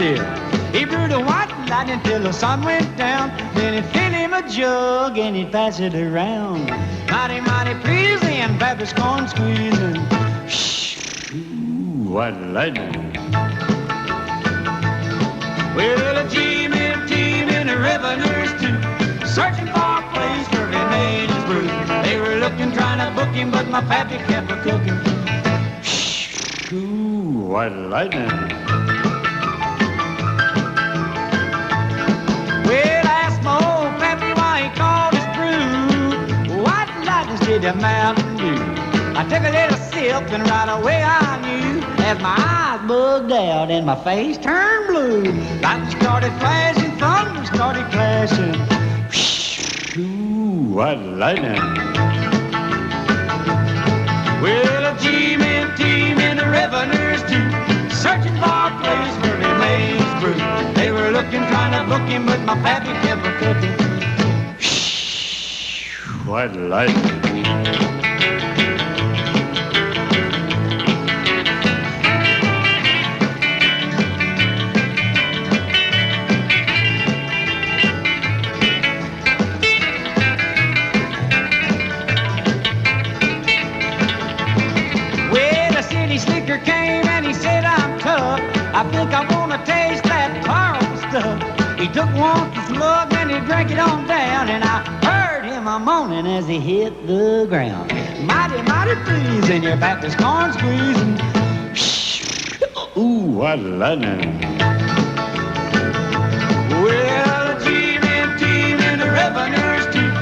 still. He brewed a white lightning till the sun went down. Then he'd fill him a jug and he'd pass it around. Mighty, mighty pleasing, Baptist corn squeezing. Ooh, white lightning. Well, a team in the revenues too, searching for a place where he made his brew. They were looking, trying to book him, but my pappy kept a cooking. Ooh, white lightning. Well, I asked my old pappy why he called his brew white lightning instead of Mountain Dew. I took a little sip and right away I knew, as my eyes bugged out and my face turned blue. Lightning started flashing, thunder started clashing. Ooh, white lightning. Well, a team in the revenues too, searching for a place where he made his brew. They were looking, trying to book him, but my pappy kept a cooking. White lightning. Came and he said, I'm tough. I think I want to taste that caramel stuff. He took one slug and he drank it on down, and I heard him a moaning as he hit the ground. Mighty, mighty pleasing, your Baptist corn squeezing. Ooh, what lightning. Well, a team in the revenues too,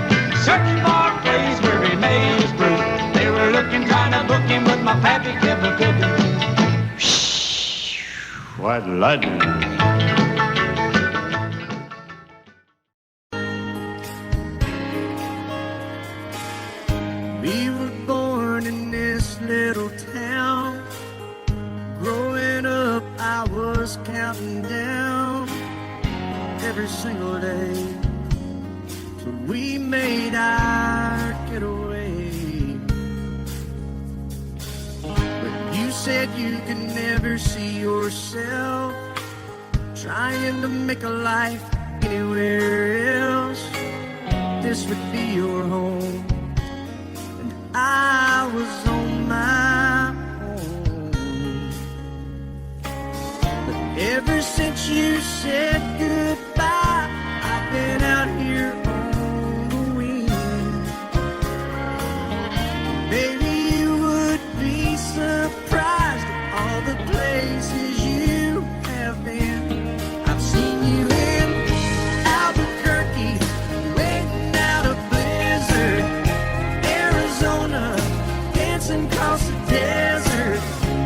searching for a place where he made his brew. They were looking, trying to book him, but my pappy kept a cooking. White lightning. We were born in this little town. Growing up, I was counting down every single day till we made our getaway. But you said you could never see yourself trying to make a life anywhere else. This would be your home, and I was on my own. But ever since you said goodbye, I've been out here on the wing. Maybe you would be surprised at all the places you have been. I've seen you in Albuquerque, waiting out a blizzard, Arizona, dancing across the desert,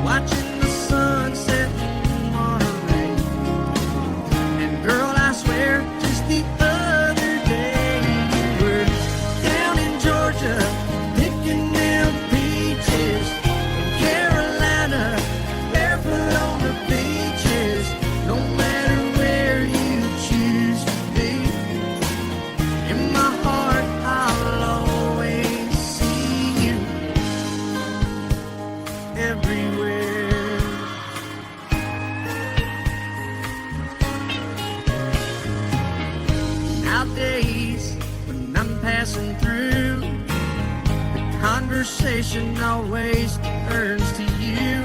watching the sunset in Monterey. And girl, I swear, just the other day you were down in Georgia, picking them peaches. In Carolina, barefoot on the beaches. No matter where you choose to be, in my heart I'll always see you everywhere. Nowadays, when I'm passing through, the conversation always turns to you.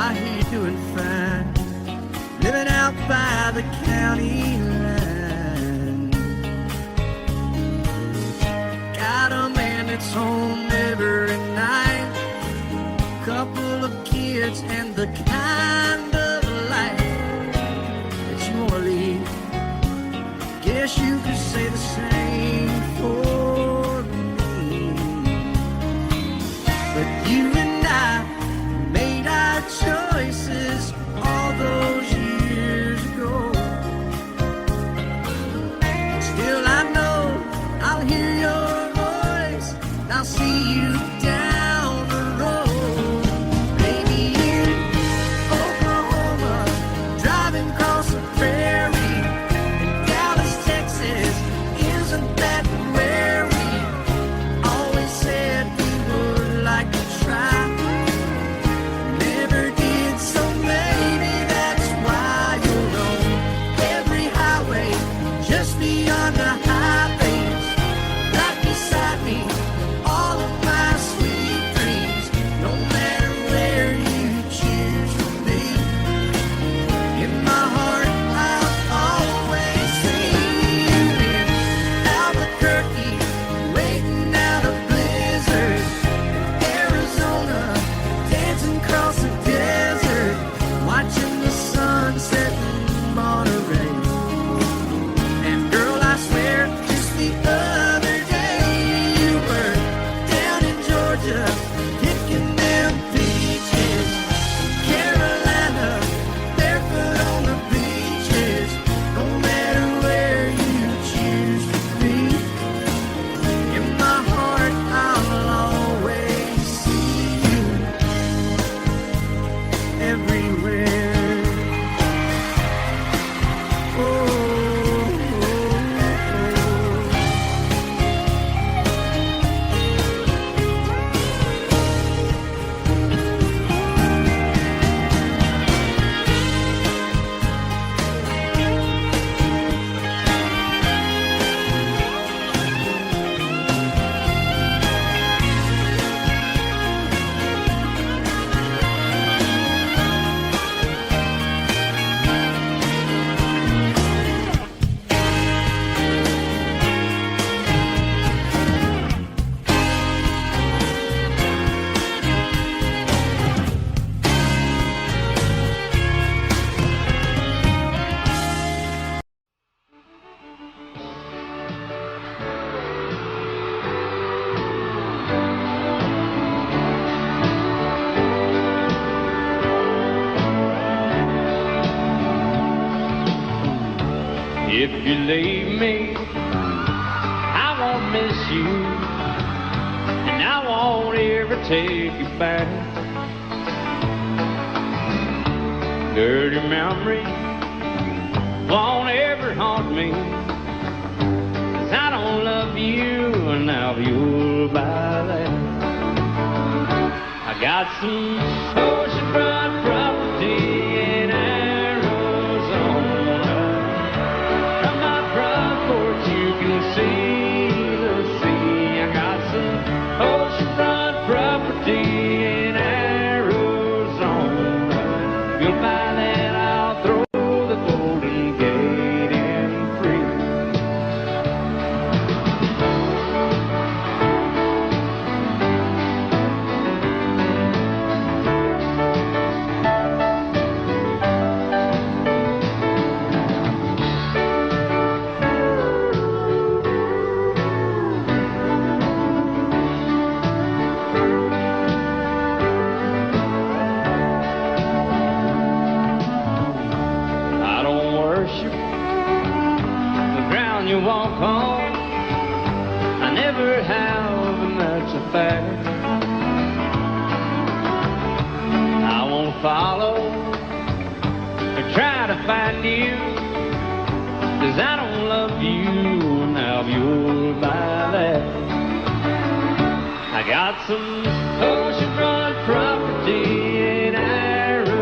I hear you doing fine, living out by the county line. Got a man that's home every night, couple of kids, and the kind of life that you want to lead. Guess you could say the same for me. But you and I made our choices all those years ago. Still I know I'll hear your voice, and I'll see you down the road. Maybe in Oklahoma, driving across the prairie. In Dallas, Texas, isn't that where we always said we would like to try? Never did, so maybe that's why if you leave me, I won't miss you, and I won't ever take you back. Dirty memory won't ever haunt me, 'cause I don't love you, and now you'll buy that. I got some oceanfront property in Arizona. From my front porch you can see the sea. I got some oceanfront property in Arizona. You'll buy that, I'll throw the Golden Gate in free. I don't worship the ground you walk on. I never have, and that's a fact. I won't follow or try to find you, 'cause I don't love you, now you'll buy that. I got some oceanfront property in Arizona.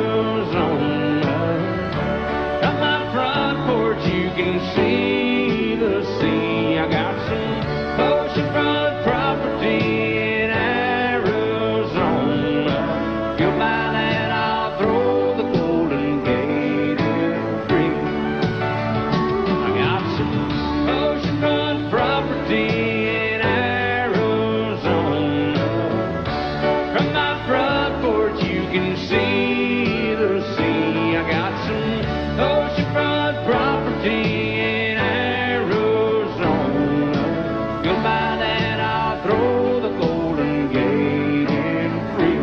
From my front porch you can see the sea. I got some oceanfront property in Arizona. You'll buy that, I'll throw the Golden Gate in free. I got some oceanfront property in Arizona. From my front porch you can see the sea. I got some oceanfront property in Arizona. You'll buy that, I'll throw the Golden Gate in free.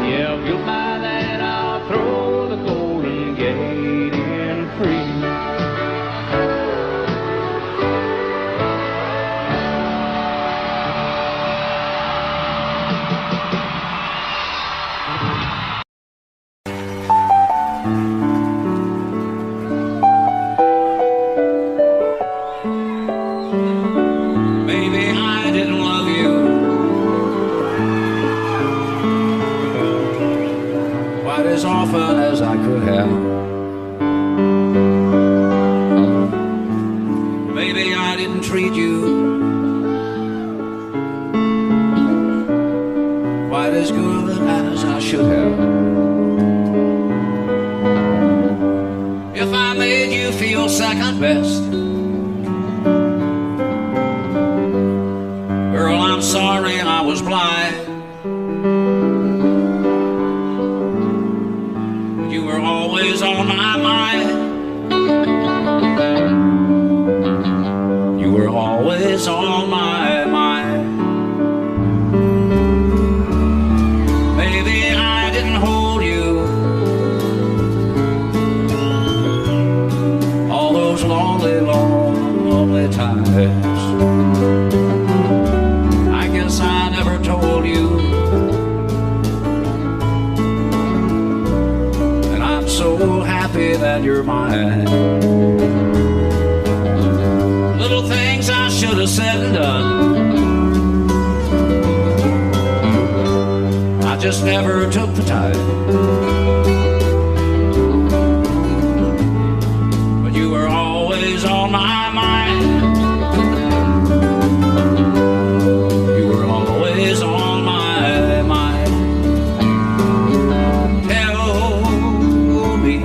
Yeah, if you'll buy that, I'll throw the Golden Gate in free. Maybe I didn't love you quite as often as I could have. Maybe I didn't treat you quite as good as I should have. If I made you feel second best, girl, I'm sorry I was blind. You were always on my mind. You were always on my mind. Maybe I didn't hold you all those lonely, lonely times. I guess I never told you, and I'm so happy that you're mine. Little things I should have said and done, I just never took the time. But you were always on my mind. You were always on my mind. Tell me,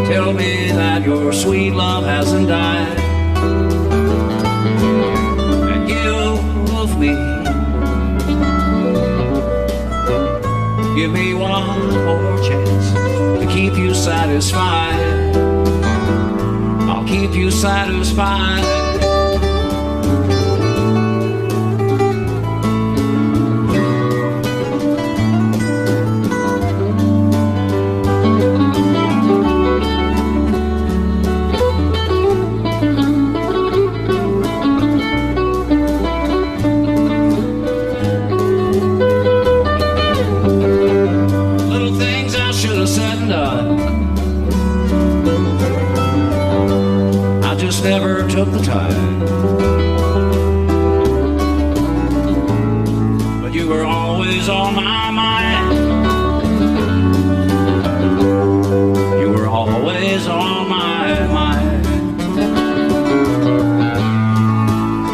tell me that your sweet love hasn't died, and give me one more chance to keep you satisfied. I'll keep you satisfied. never took the time. But you were always on my mind. You were always on my mind.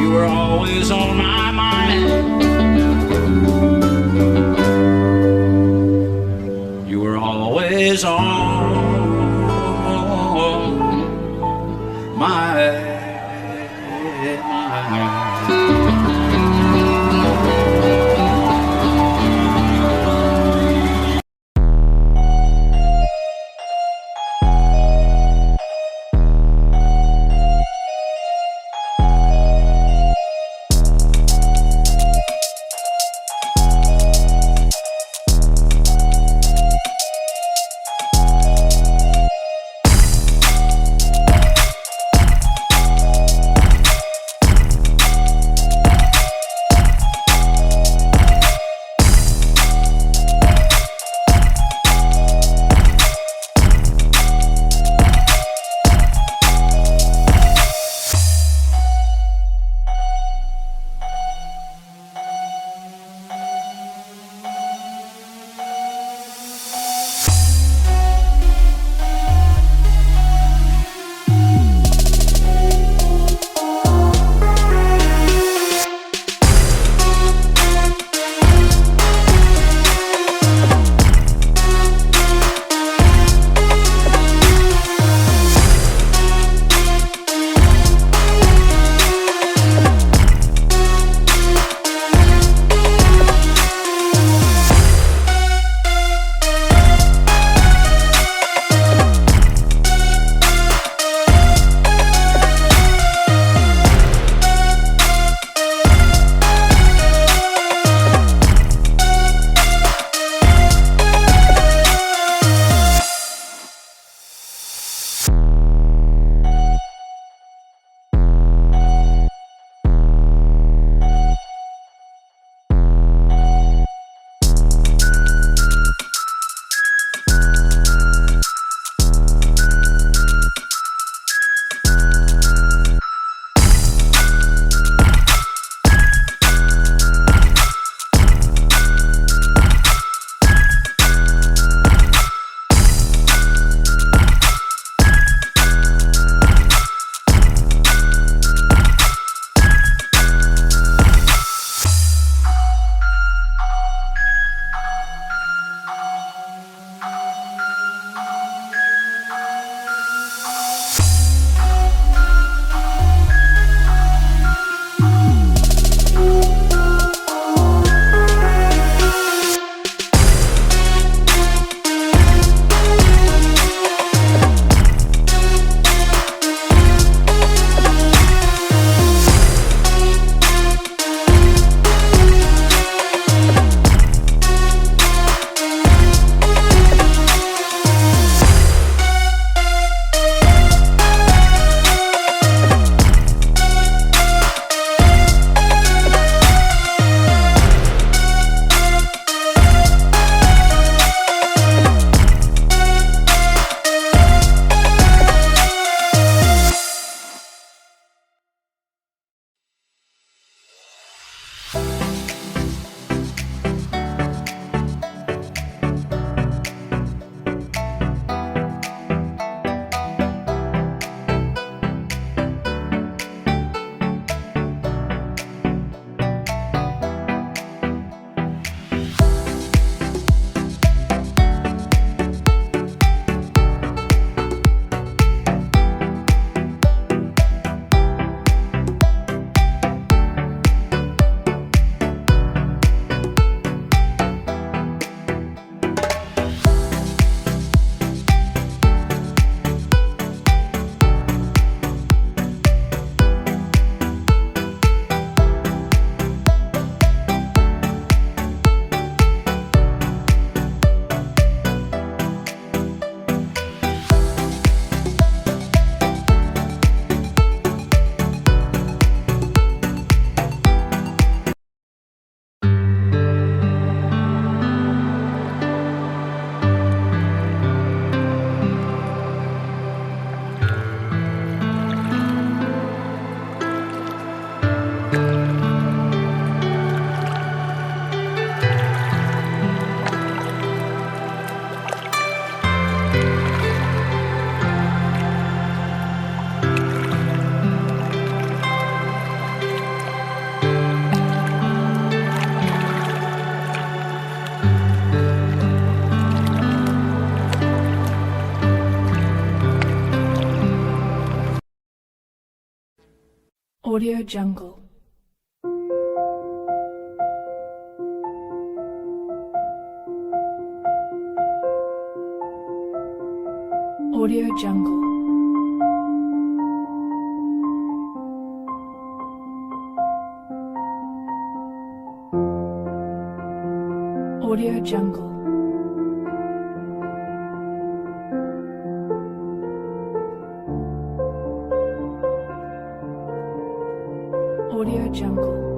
You were always on my mind. You were always on my mind. Audio Jungle. Audio Jungle. Audio Jungle. Audio Jungle.